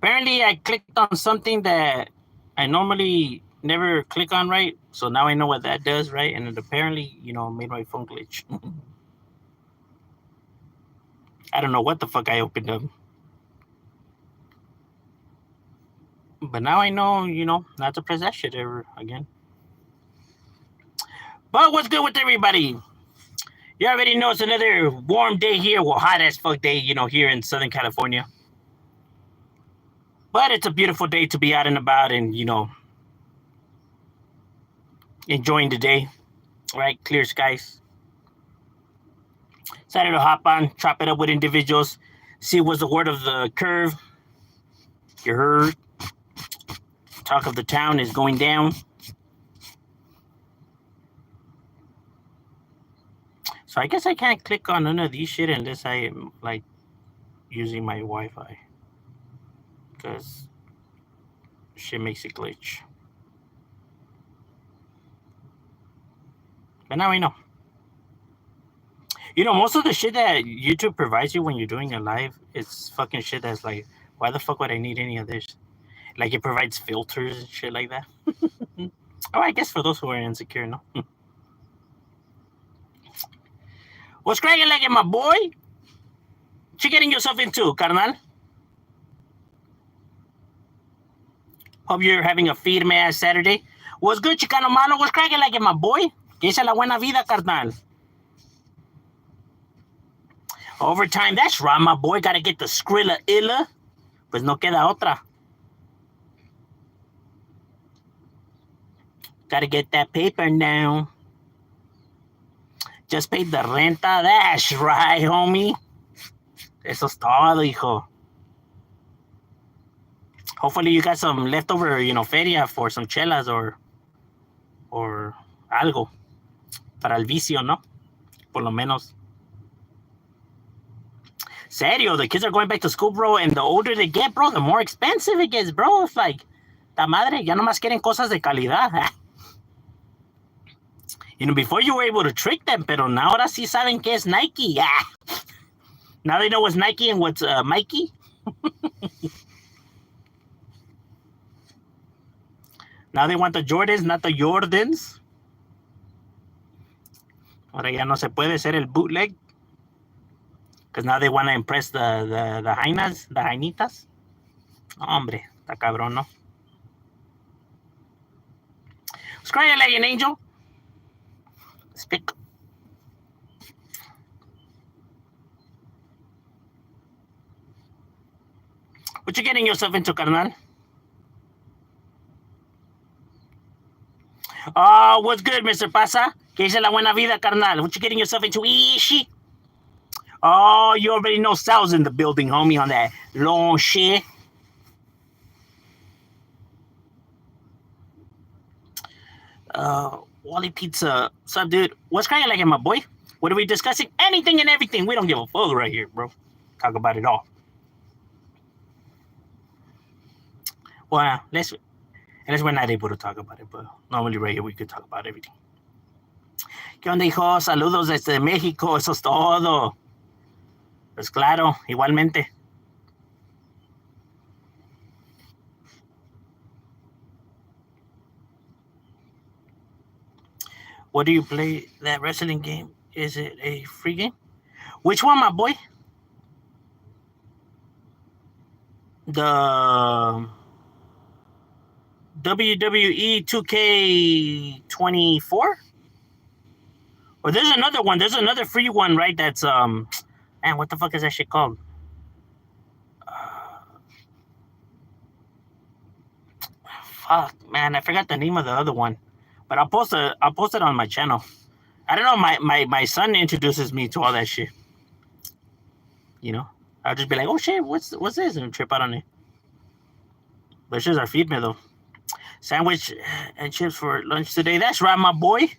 apparently I clicked on something that I normally never click on, right? So now I know what that does, right? And it apparently, made my phone glitch. I don't know what the fuck I opened up. But now I know, not to press that shit ever again. But what's good with everybody? You already know it's another warm day here. Well, hot as fuck day, here in Southern California. But it's a beautiful day to be out and about and, enjoying the day, right? Clear skies. Decided to hop on, chop it up with individuals, see what's the word of the curve. You heard. Talk of the town is going down. So I guess I can't click on none of these shit unless I am like using my Wi-Fi, because shit makes it glitch. But now I know. Most of the shit that YouTube provides you when you're doing a live, it's fucking shit that's like, why the fuck would I need any of this? Like, it provides filters and shit like that. Oh, I guess for those who are insecure, no? What's cracking like it, my boy? What you getting yourself into, carnal? Hope you're having a firme ass Saturday. What's good, Chicano Malo? What's cracking like it, my boy? Que esa la buena vida, carnal. Overtime, that's right, my boy. Gotta get the Skrilla Illa. Pues no queda otra. Gotta get that paper now. Just paid the renta. That's right, homie. Eso es todo, hijo. Hopefully you got some leftover, feria for some chelas or algo. Para el vicio, ¿no? Por lo menos. Serio, the kids are going back to school, bro, and the older they get, bro, the more expensive it gets, bro. It's like, ta madre, ya nomás quieren cosas de calidad. Before you were able to trick them, pero now ahora sí saben que es Nike. Now they know what's Nike and what's Mikey. Now they want the Jordans, not the Jordans. Ahora ya no se puede ser el bootleg. Because now they want to impress the jainas, the jainitas. Hombre, está cabrón, ¿no? Scry like an angel. Speak. What you getting yourself into, carnal? Oh, what's good, Mr. Pasa? Que dice la buena vida, carnal? What you getting yourself into? Ishi? Oh, you already know Sal's in the building, homie, on that long shit. Wally Pizza. What's up, dude? What's cracking like it, my boy? What are we discussing? Anything and everything. We don't give a fuck right here, bro. Talk about it all. Well, unless we're not able to talk about it, but normally right here we could talk about everything. ¿Qué onda, hijo? Saludos desde México. Eso es todo. Pues claro, igualmente. What do you play that wrestling game? Is it a free game? Which one, my boy? The WWE 2K24? Or there's another one. There's another free one, right? That's man, what the fuck is that shit called? Fuck, man, I forgot the name of the other one. But I'll post it on my channel. I don't know. My son introduces me to all that shit. I'll just be like, oh shit, what's this, and trip out on it. But it's just our feed me though. Sandwich and chips for lunch today. That's right, my boy.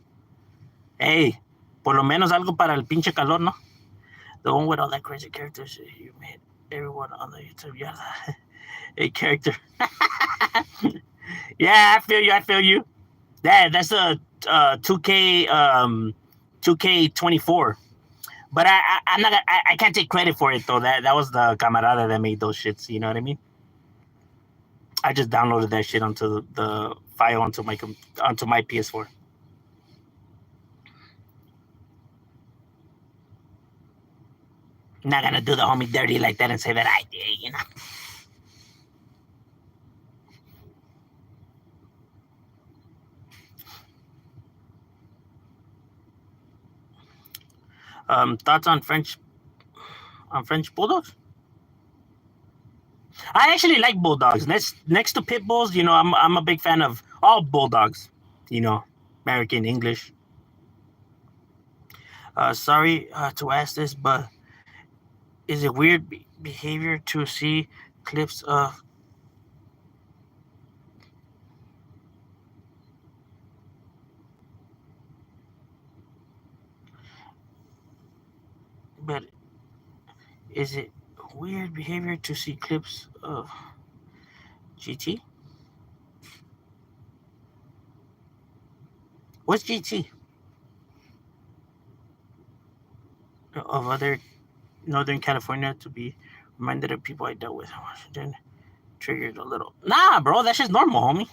Hey, por lo menos algo para el pinche calor, ¿no? The one with all that crazy characters you made everyone on the YouTube. Yeah, a character. Yeah, I feel you. That's a 2K24. But I can't take credit for it though. That was the camarada that made those shits. You know what I mean? I just downloaded that shit onto the file onto my PS4. Not gonna do the homie dirty like that and say that I did, you know. Thoughts on French bulldogs? I actually like bulldogs. Next to pit bulls, you know, I'm a big fan of all bulldogs. You know, American English. Sorry to ask this, but is it weird behavior to see clips of? But is it weird behavior to see clips of GT? What's GT? Of other Northern California to be reminded of people I dealt with in Washington. Triggered a little. Nah, bro, that's just normal, homie.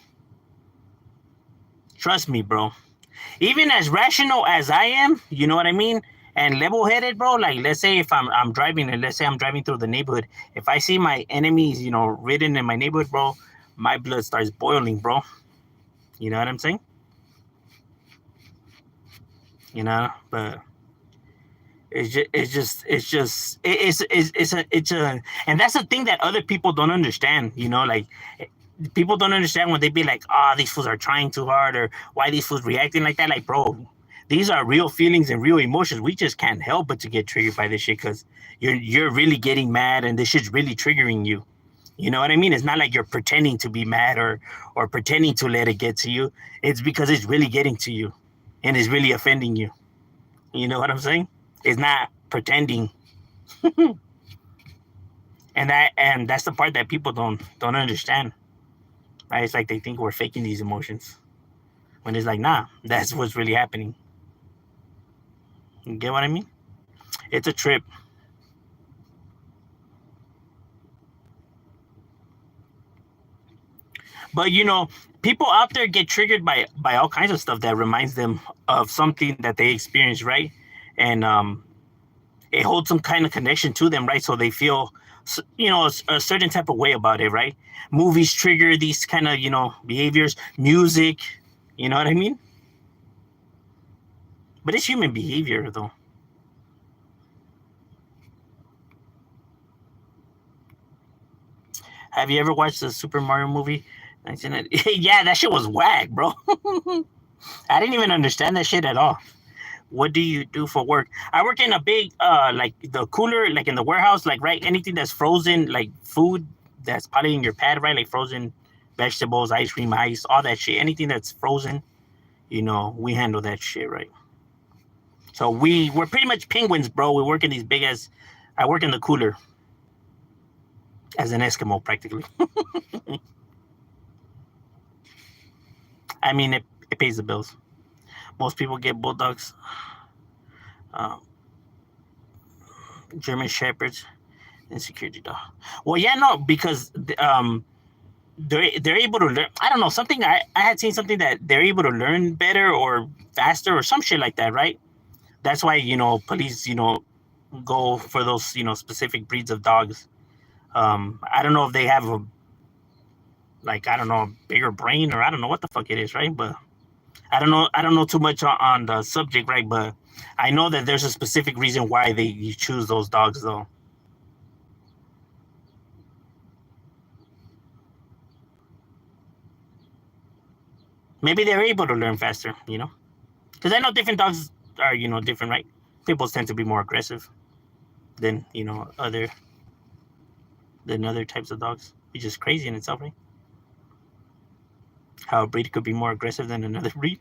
Trust me, bro. Even as rational as I am, you know what I mean? And level-headed, bro. Like, let's say if I'm driving, and let's say I'm driving through the neighborhood. If I see my enemies, you know, ridden in my neighborhood, bro, my blood starts boiling, bro. You know what I'm saying? You know, but it's a, and that's the thing that other people don't understand. You know, like people don't understand when they be like, "Ah, oh, these fools are trying too hard," or "Why these fools reacting like that?" Like, bro, these are real feelings and real emotions. We just can't help but to get triggered by this shit because you're really getting mad and this shit's really triggering you. You know what I mean? It's not like you're pretending to be mad or pretending to let it get to you. It's because it's really getting to you and it's really offending you. You know what I'm saying? It's not pretending. And that's the part that people don't understand. Right? It's like they think we're faking these emotions. When it's like, nah, that's what's really happening. You get what I mean? It's a trip. But you know, people out there get triggered by all kinds of stuff that reminds them of something that they experienced, right? And it holds some kind of connection to them, right? So they feel, you know, a certain type of way about it, right? Movies trigger these kind of, you know, behaviors. Music, you know what I mean? But it's human behavior, though. Have you ever watched the Super Mario movie? 1990? Yeah, that shit was whack, bro. I didn't even understand that shit at all. What do you do for work? I work in a big, like the cooler, like in the warehouse, like, right, anything that's frozen, like food that's probably in your pad, right, like frozen vegetables, ice cream, ice, all that shit, anything that's frozen, you know, we handle that shit, right? So we're pretty much penguins, bro. We work in these big as, I work in the cooler as an Eskimo, practically. I mean, it pays the bills. Most people get bulldogs, uh, German shepherds, and security dog. Well, yeah, no, because they're able to learn. I don't know, something I had seen something that they're able to learn better or faster or some shit like that, right? That's why, you know, police, you know, go for those, you know, specific breeds of dogs. I don't know if they have a, like, I don't know, a bigger brain, or I don't know what the fuck it is, right? But I don't know too much on the subject, right? But I know that there's a specific reason why they you choose those dogs, though. Maybe they're able to learn faster, you know, because I know different dogs are, you know, different, right? People tend to be more aggressive than, you know, other types of dogs. It's just crazy in itself, right? How a breed could be more aggressive than another breed.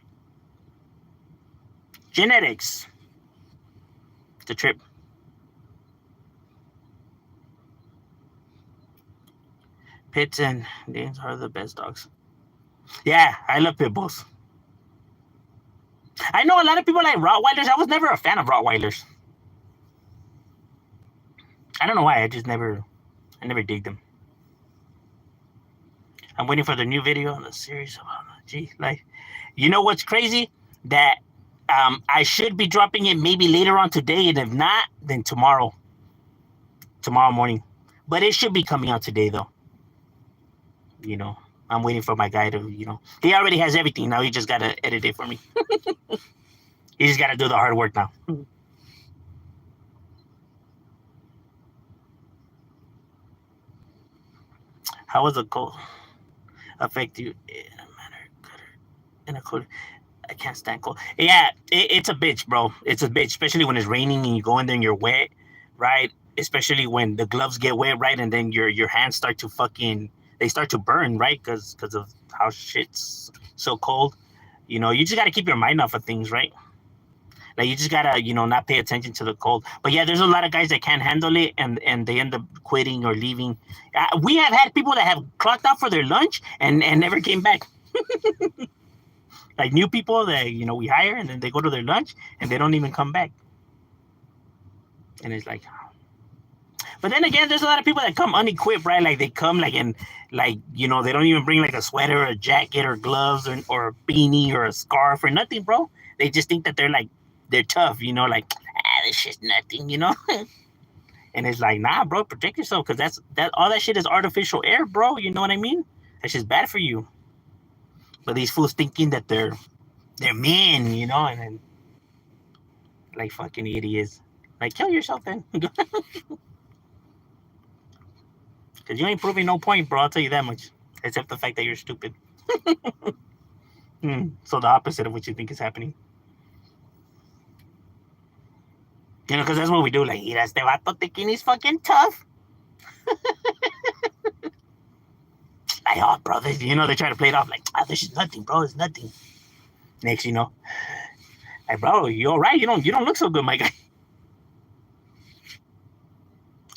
Genetics. The trip. Pits and Danes are the best dogs. Yeah, I love pit bulls. I know a lot of people like Rottweilers. I was never a fan of Rottweilers. I don't know why. I never digged them. I'm waiting for the new video on the series. Gee, like, you know what's crazy? That I should be dropping it maybe later on today, and if not, then tomorrow morning. But it should be coming out today, though. You know, I'm waiting for my guy to, he already has everything. Now he just gotta edit it for me. He just gotta do the hard work now. How was the cold affect you in a manner in a cold? I can't stand cold. Yeah, it's a bitch, bro. It's a bitch, especially when it's raining and you go in there and you're wet, right? Especially when the gloves get wet, right? And then your hands start to they start to burn, right? Because of how shit's so cold. You just got to keep your mind off of things, right? Like you just gotta, not pay attention to the cold. But yeah, there's a lot of guys that can't handle it, and they end up quitting or leaving. We have had people that have clocked out for their lunch and never came back. Like new people that we hire, and then they go to their lunch and they don't even come back. And it's like, but then again, there's a lot of people that come unequipped, right? Like they come like in, like they don't even bring like a sweater, or a jacket, or gloves, or a beanie, or a scarf, or nothing, bro. They just think that they're tough, like this shit's nothing. And it's like, nah, bro, protect yourself, because all that shit is artificial air, bro. You know what I mean? That's just bad for you. But these fools thinking that they're men, and then like fucking idiots. Like, kill yourself then. Because you ain't proving no point, bro. I'll tell you that much. Except the fact that you're stupid. So the opposite of what you think is happening. Because that's what we do. Like, mira, este vato thinking he's fucking tough. Like, oh, bro, they try to play it off like, this is nothing, bro. It's nothing. Next, like, bro, you all right? You don't look so good, my guy.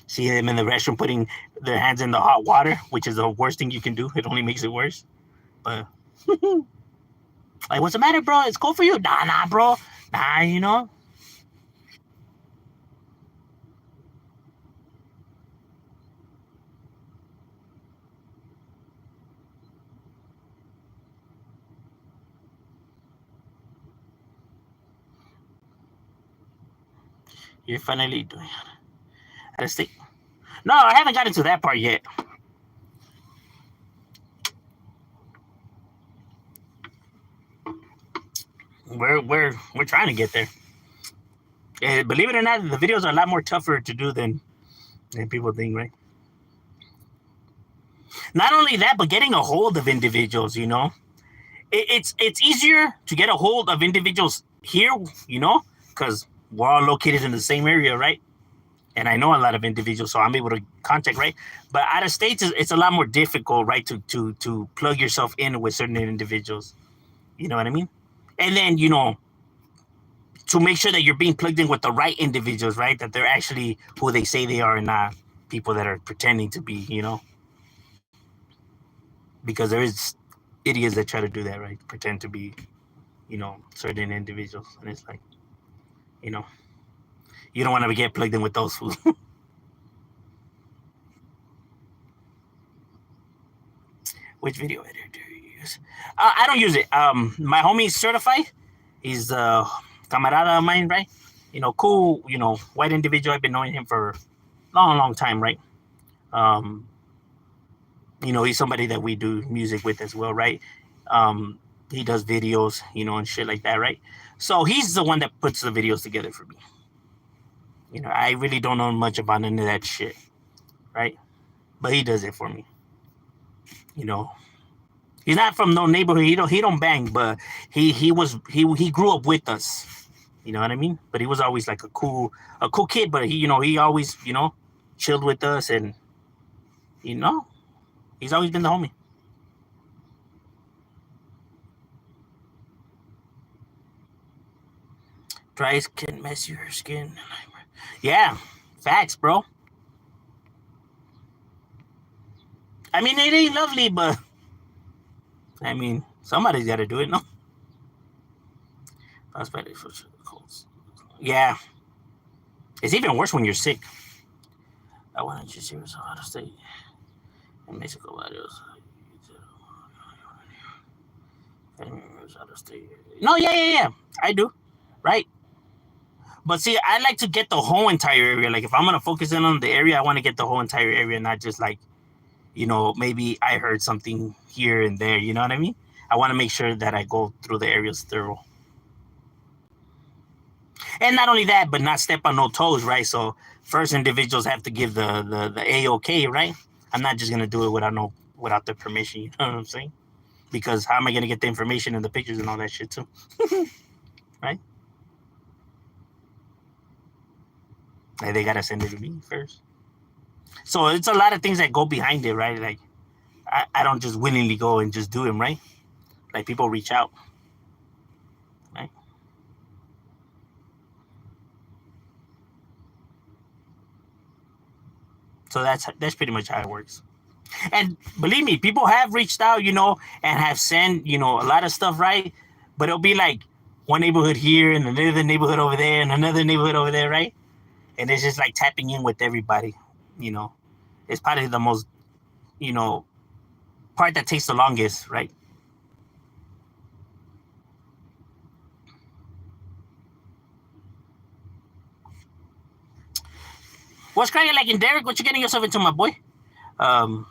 See them in the restroom putting their hands in the hot water, which is the worst thing you can do. It only makes it worse. But like, what's the matter, bro? It's cold for you? Nah, bro. Nah. You're finally doing it. No, I haven't gotten to that part yet. We're trying to get there. Believe it or not, the videos are a lot more tougher to do than people think, right? Not only that, but getting a hold of individuals, it's easier to get a hold of individuals here, because we're all located in the same area, right? And I know a lot of individuals, so I'm able to contact, right? But out of states, it's a lot more difficult, right, to plug yourself in with certain individuals. You know what I mean? And then, to make sure that you're being plugged in with the right individuals, right? That they're actually who they say they are and not people that are pretending to be, Because there is idiots that try to do that, right? Pretend to be, certain individuals. And it's like, you don't want to get plugged in with those fools. Which video editor do you use? I don't use it. My homie's certified. He's a camarada of mine, right? Cool, white individual. I've been knowing him for a long time, right? Um, he's somebody that we do music with as well, right? He does videos, and shit like that, right? So he's the one that puts the videos together for me. I really don't know much about none of that shit, right? But he does it for me. He's not from no neighborhood. He don't bang, but he grew up with us. You know what I mean? But he was always like a cool kid. But he always chilled with us, and he's always been the homie. Dry can mess your skin. Yeah, facts, bro. I mean, it ain't lovely, but I mean, somebody's got to do it, no? Yeah, it's even worse when you're sick. I wanted to see what's out of state in Mexico. No, yeah. I do, right? But see, I like to get the whole entire area. Like if I'm gonna focus in on the area, I want to get the whole entire area, not just like, maybe I heard something here and there. You know what I mean? I want to make sure that I go through the areas thorough. And not only that, but not step on no toes, right? So first individuals have to give the A-OK, right? I'm not just gonna do it without the permission, you know what I'm saying? Because how am I gonna get the information and the pictures and all that shit too? Right? Like they gotta send it to me first. So it's a lot of things that go behind it, right? Like I don't just willingly go and just do them, right? Like people reach out, right? So that's pretty much how it works. And believe me, people have reached out, and have sent, a lot of stuff, right? But it'll be like one neighborhood here and another neighborhood over there and another neighborhood over there, right? And it's just like tapping in with everybody, you know. It's probably the most, you know, part that takes the longest, right? What's cracking like in Derek? What you getting yourself into, my boy? Um,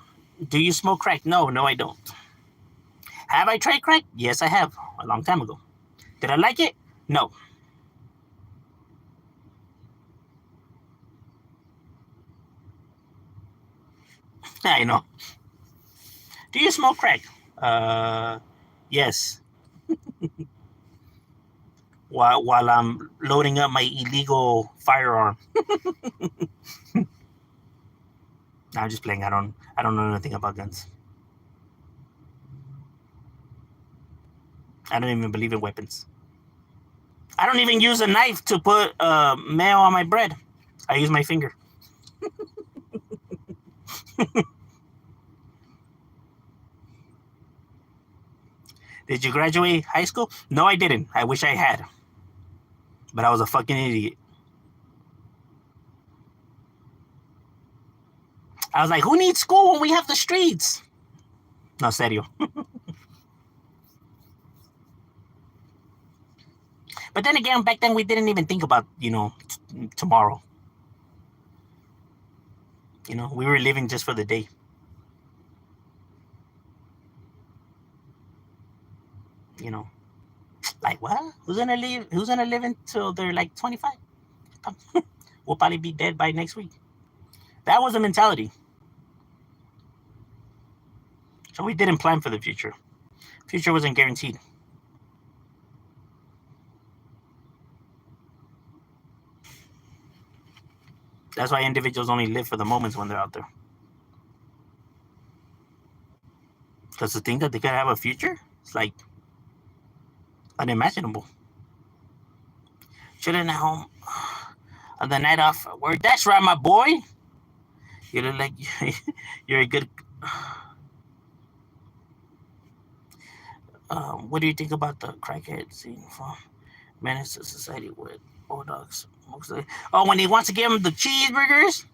do you smoke crack? No, I don't. Have I tried crack? Yes, I have. A long time ago. Did I like it? No. I know. Do you smoke crack? Yes. While I'm loading up my illegal firearm. No, I'm just playing. I don't know anything about guns. I don't even believe in weapons. I don't even use a knife to put mayo on my bread. I use my finger. Did you graduate high school? No, I didn't. I wish I had. But I was a fucking idiot. I was like, who needs school when we have the streets? No, serio. But then again, back then we didn't even think about, tomorrow. We were living just for the day. You know, like what? Who's gonna live until they're like 25? We'll probably be dead by next week. That was the mentality. So we didn't plan for the future. Future wasn't guaranteed. That's why individuals only live for the moments when they're out there. Because to think that they could have a future, it's like unimaginable. Chilling at home on the night off work. That's right, my boy. You look like you're a good. What do you think about the crackhead scene from Menace to Society with old dogs? Mostly. Oh, when he wants to give him the cheeseburgers.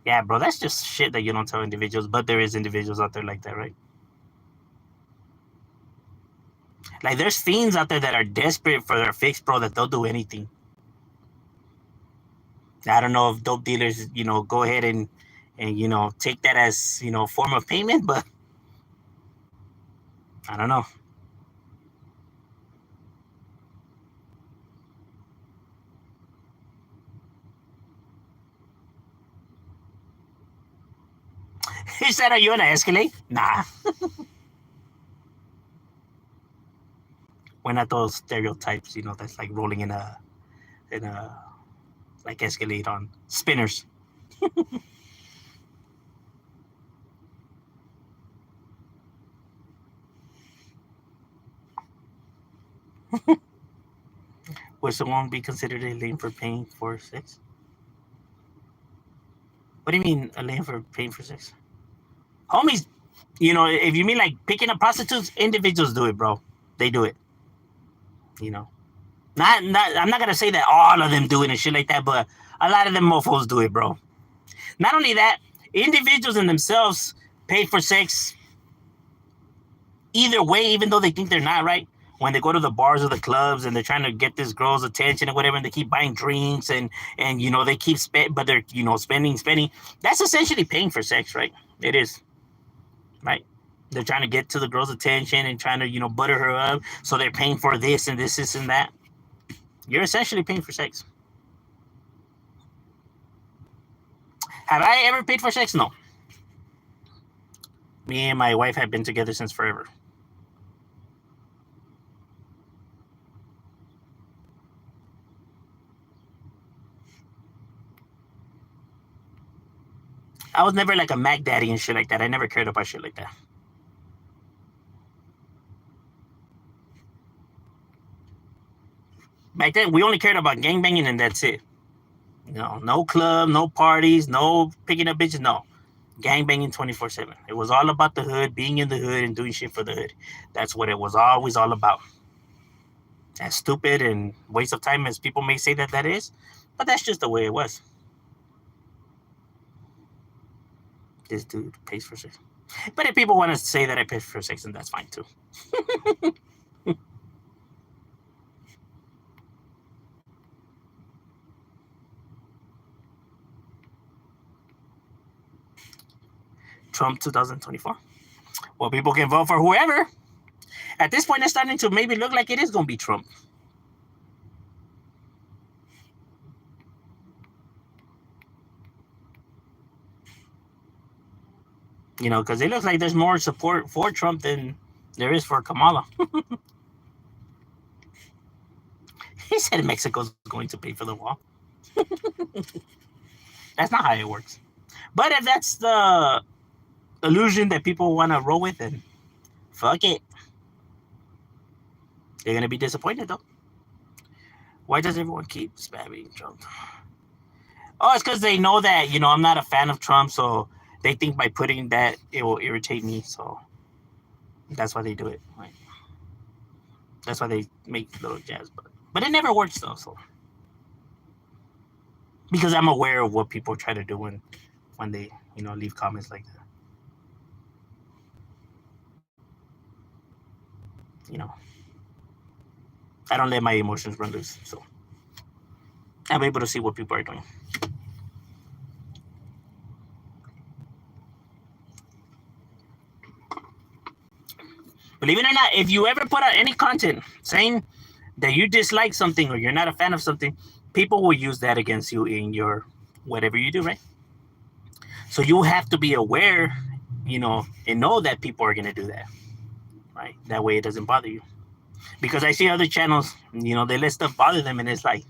Yeah, bro, that's just shit that you don't tell individuals. But there is individuals out there like that, right? Like there's fiends out there that are desperate for their fix, bro, that they'll do anything. I don't know if dope dealers, go ahead and take that as form of payment, but I don't know. He said, "Are you gonna escalate?" Nah, we're not those stereotypes, that's like rolling in a like Escalade on spinners. Would someone be considered a lame for paying for sex? What do you mean a lame for paying for sex? Homies, if you mean like picking up prostitutes, individuals do it, bro. They do it. You know, not. I'm not gonna say that all of them do it and shit like that, but a lot of them mofos do it, bro. Not only that, individuals in themselves pay for sex either way, even though they think they're not right, when they go to the bars or the clubs and they're trying to get this girl's attention or whatever, and they keep buying drinks and they keep but they're spending. That's essentially paying for sex, right? It is, right? They're trying to get to the girl's attention and trying to butter her up, so they're paying for this and this and that. You're essentially paying for sex. Have I ever paid for sex? No. Me and my wife have been together since forever. I was never like a Mac daddy and shit like that. I never cared about shit like that. Back then, we only cared about gangbanging and that's it. No club, no parties, no picking up bitches, no. Gangbanging 24/7. It was all about the hood, being in the hood and doing shit for the hood. That's what it was always all about. As stupid and waste of time as people may say that is, but that's just the way it was. This dude pays for sex. But if people want to say that I pay for sex, then that's fine too. Trump 2024. Well, people can vote for whoever. At this point, it's starting to maybe look like it is going to be Trump. Because it looks like there's more support for Trump than there is for Kamala. He said Mexico's going to pay for the wall. That's not how it works. But if that's the illusion that people want to roll with, then fuck it. They're going to be disappointed, though. Why does everyone keep spamming Trump? Oh, it's because they know that, I'm not a fan of Trump, so they think by putting that, it will irritate me, so that's why they do it. Right? That's why they make little jabs, but it never works, though, so. Because I'm aware of what people try to do when they, leave comments like that. I don't let my emotions run loose, so I'm able to see what people are doing. Believe it or not, if you ever put out any content saying that you dislike something or you're not a fan of something, people will use that against you in your whatever you do, right? So you have to be aware, and know that people are going to do that, right? That way it doesn't bother you. Because I see other channels, they let stuff bother them, and it's like,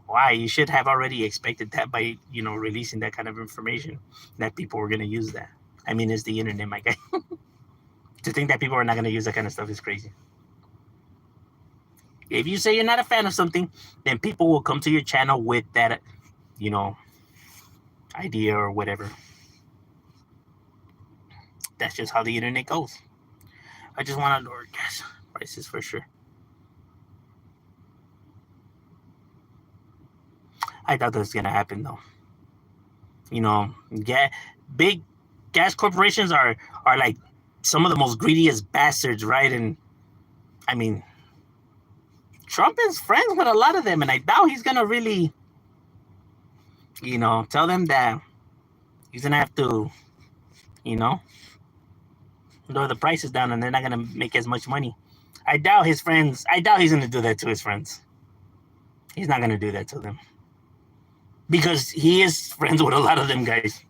why? You should have already expected that by, releasing that kind of information, that people were going to use that. I mean, it's the internet, my guy. To think that people are not going to use that kind of stuff is crazy. If you say you're not a fan of something, then people will come to your channel with that, idea or whatever. That's just how the internet goes. I just want to lower gas prices for sure. I thought that was going to happen, though. Big gas corporations are like some of the most greediest bastards, right? And I mean, Trump is friends with a lot of them, and I doubt he's gonna really, tell them that he's gonna have to, lower the prices down, and they're not gonna make as much money. I doubt he's gonna do that to his friends. He's not gonna do that to them because he is friends with a lot of them guys.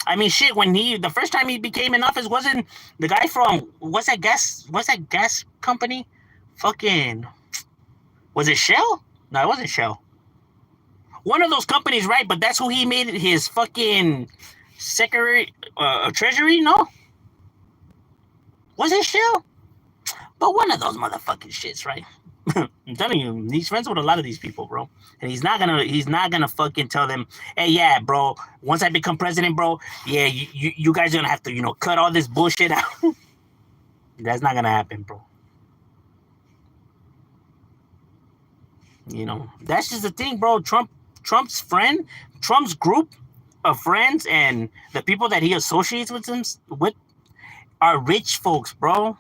I mean, shit. When the first time he became in office, wasn't the guy from what's that gas company? Fucking, was it Shell? No, it wasn't Shell. One of those companies, right? But that's who he made his fucking secretary, treasury. No, was it Shell? But one of those motherfucking shits, right? I'm telling you, he's friends with a lot of these people, bro. And he's not gonna fucking tell them, hey, yeah, bro, once I become president, bro, yeah, you guys are gonna have to, cut all this bullshit out. That's not gonna happen, bro. That's just the thing, bro. Trump's group of friends and the people that he associates with are rich folks, bro.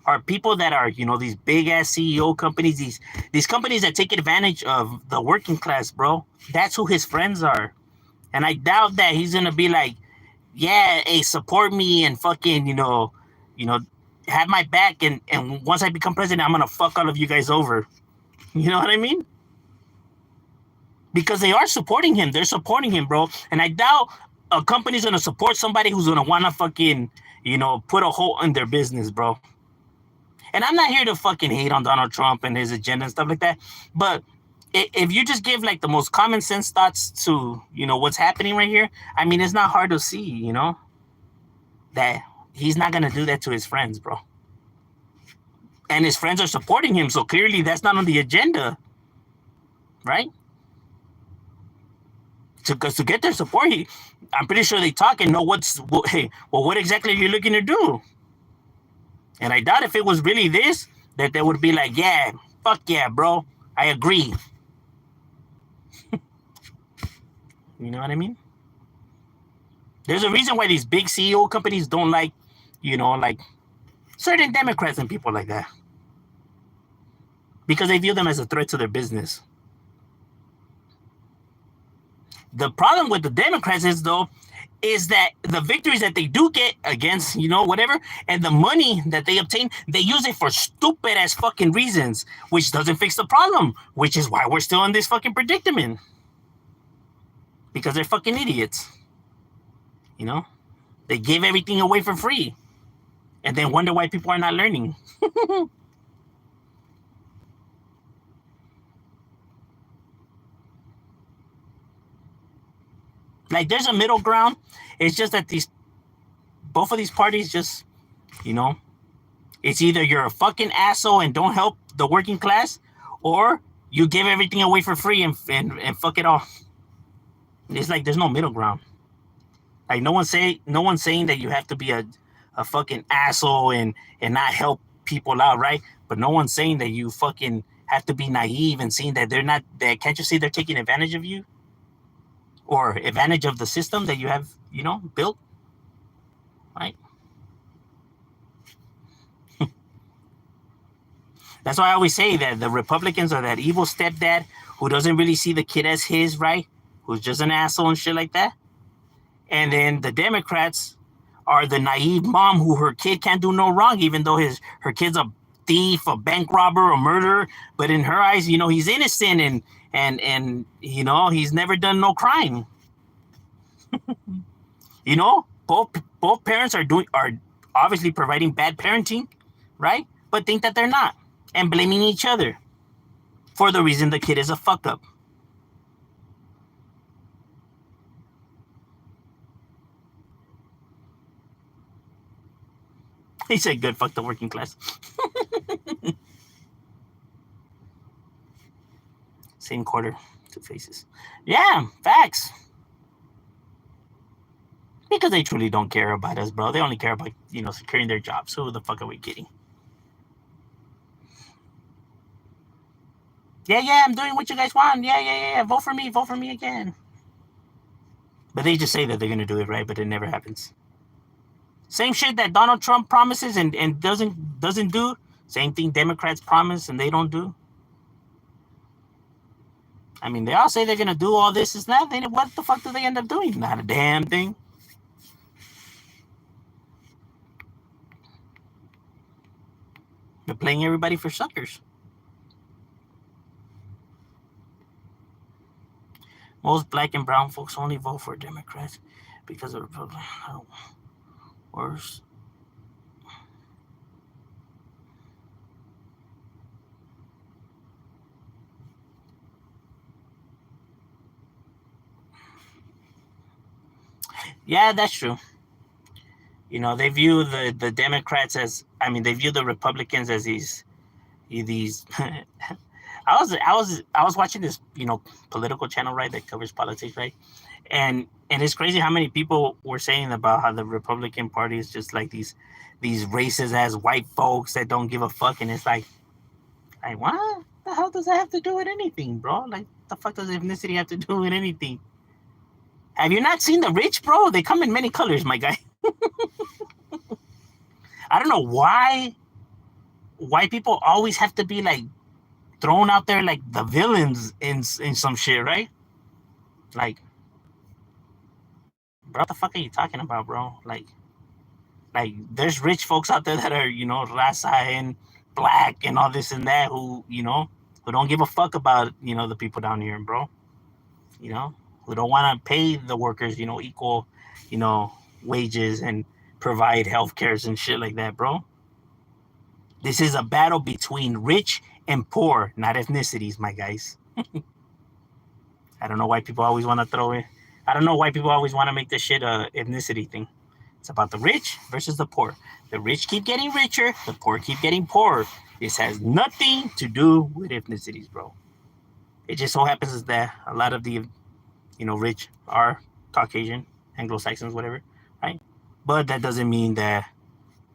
Are people that are, these big ass CEO companies, these companies that take advantage of the working class, bro. That's who his friends are. And I doubt that he's gonna be like, yeah, hey, support me and fucking, you know, have my back, and once I become president, I'm gonna fuck all of you guys over. You know what I mean? Because they are supporting him. They're supporting him, bro. And I doubt a company's gonna support somebody who's gonna wanna fucking, put a hole in their business, bro. And I'm not here to fucking hate on Donald Trump and his agenda and stuff like that. But if you just give like the most common sense thoughts to, what's happening right here, I mean, it's not hard to see, that he's not going to do that to his friends, bro. And his friends are supporting him. So clearly that's not on the agenda, right? Because to get their support, I'm pretty sure they talk and know hey, well, what exactly are you looking to do? And I doubt if it was really this, that they would be like, yeah, fuck yeah, bro. I agree. You know what I mean? There's a reason why these big CEO companies don't like, like certain Democrats and people like that. Because they view them as a threat to their business. The problem with the Democrats is that the victories that they do get against, whatever, and the money that they obtain, they use it for stupid ass fucking reasons, which doesn't fix the problem, which is why we're still in this fucking predicament. Because they're fucking idiots. They give everything away for free and then wonder why people are not learning. Like, there's a middle ground. It's just that both of these parties just, it's either you're a fucking asshole and don't help the working class, or you give everything away for free and fuck it all. It's like there's no middle ground. Like, no one's saying that you have to be a fucking asshole and not help people out, right? But no one's saying that you fucking have to be naive and seeing that they're not. That can't you see they're taking advantage of you, or advantage of the system that you have, built, right? That's why I always say that the Republicans are that evil stepdad who doesn't really see the kid as his, right? Who's just an asshole and shit like that. And then the Democrats are the naive mom who her kid can't do no wrong, even though her kid's a thief, a bank robber, a murderer. But in her eyes, he's innocent and he's never done no crime. Both parents are obviously providing bad parenting, right? But think that they're not, and blaming each other for the reason the kid is a fuck up. He said, "Good, fuck the working class." Same quarter, two faces. Yeah, facts. Because they truly don't care about us, bro. They only care about, securing their jobs. So who the fuck are we kidding? Yeah, I'm doing what you guys want. Yeah. Vote for me again. But they just say that they're gonna do it, right? But it never happens. Same shit that Donald Trump promises and doesn't do. Same thing Democrats promise and they don't do. I mean, they all say they're gonna do all this and that. Then what the fuck do they end up doing? Not a damn thing. They're playing everybody for suckers. Most black and brown folks only vote for Democrats because of Republicans. Worse. Yeah, that's true. They view the Democrats as, they view the Republicans as these. I was watching this, political channel, right, that covers politics, right, and it's crazy how many people were saying about how the Republican Party is just like these racist ass white folks that don't give a fuck, and it's like what the hell does that have to do with anything, bro? Like, the fuck does ethnicity have to do with anything? Have you not seen the rich, bro? They come in many colors, my guy. I don't know why people always have to be like thrown out there like the villains in some shit, right? Like, bro, what the fuck are you talking about, bro? Like there's rich folks out there that are, you know, raza and black and all this and that who, you know, who don't give a fuck about, you know, the people down here, bro. You know, who don't want to pay the workers, you know, equal, you know, wages and provide health cares and shit like that, bro. This is a battle between rich and poor, not ethnicities, my guys. I don't know why people always want to throw it. I don't know why people always want to make this shit a ethnicity thing. It's about the rich versus the poor. The rich keep getting richer, the poor keep getting poorer. This has nothing to do with ethnicities, bro. It just so happens that a lot of the, you know, rich are Caucasian, Anglo-Saxons, whatever, right? But that doesn't mean that,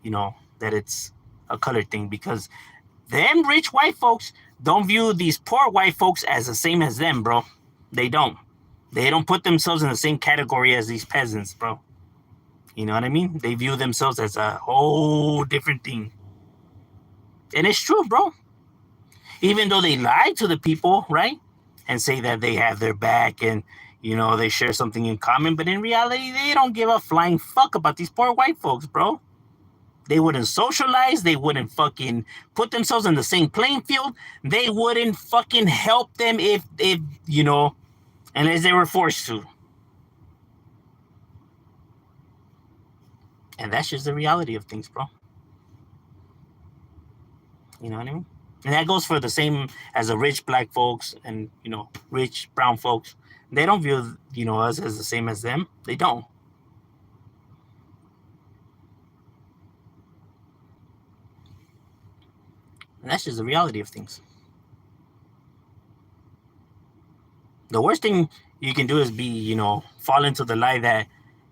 you know, that it's a colored thing, because them rich white folks don't view these poor white folks as the same as them, bro. They don't. They don't put themselves in the same category as these peasants, bro. You know what I mean? They view themselves as a whole different thing. And it's true, bro. Even though they lie to the people, right? And say that they have their back and, you know, they share something in common. But in reality, they don't give a flying fuck about these poor white folks, bro. They wouldn't socialize. They wouldn't fucking put themselves in the same playing field. They wouldn't fucking help them if you know, unless they were forced to. And that's just the reality of things, bro. You know what I mean? And that goes for the same as the rich black folks and, you know, rich brown folks. They don't view, you know, us as the same as them. They don't. And that's just the reality of things. The worst thing you can do is be, you know, fall into the lie that,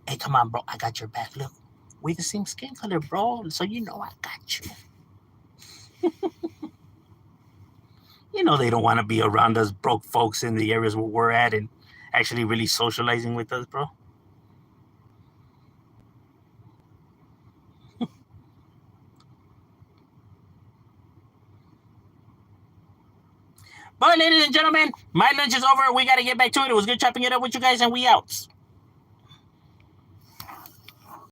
hey, come on, bro, I got your back. Look, we're the same skin color, bro. So you know I got you. You know they don't want to be around us broke folks in the areas where we're at and actually really socializing with us, bro. But ladies and gentlemen, my lunch is over. We got to get back to it. It was good chopping it up with you guys, and we out.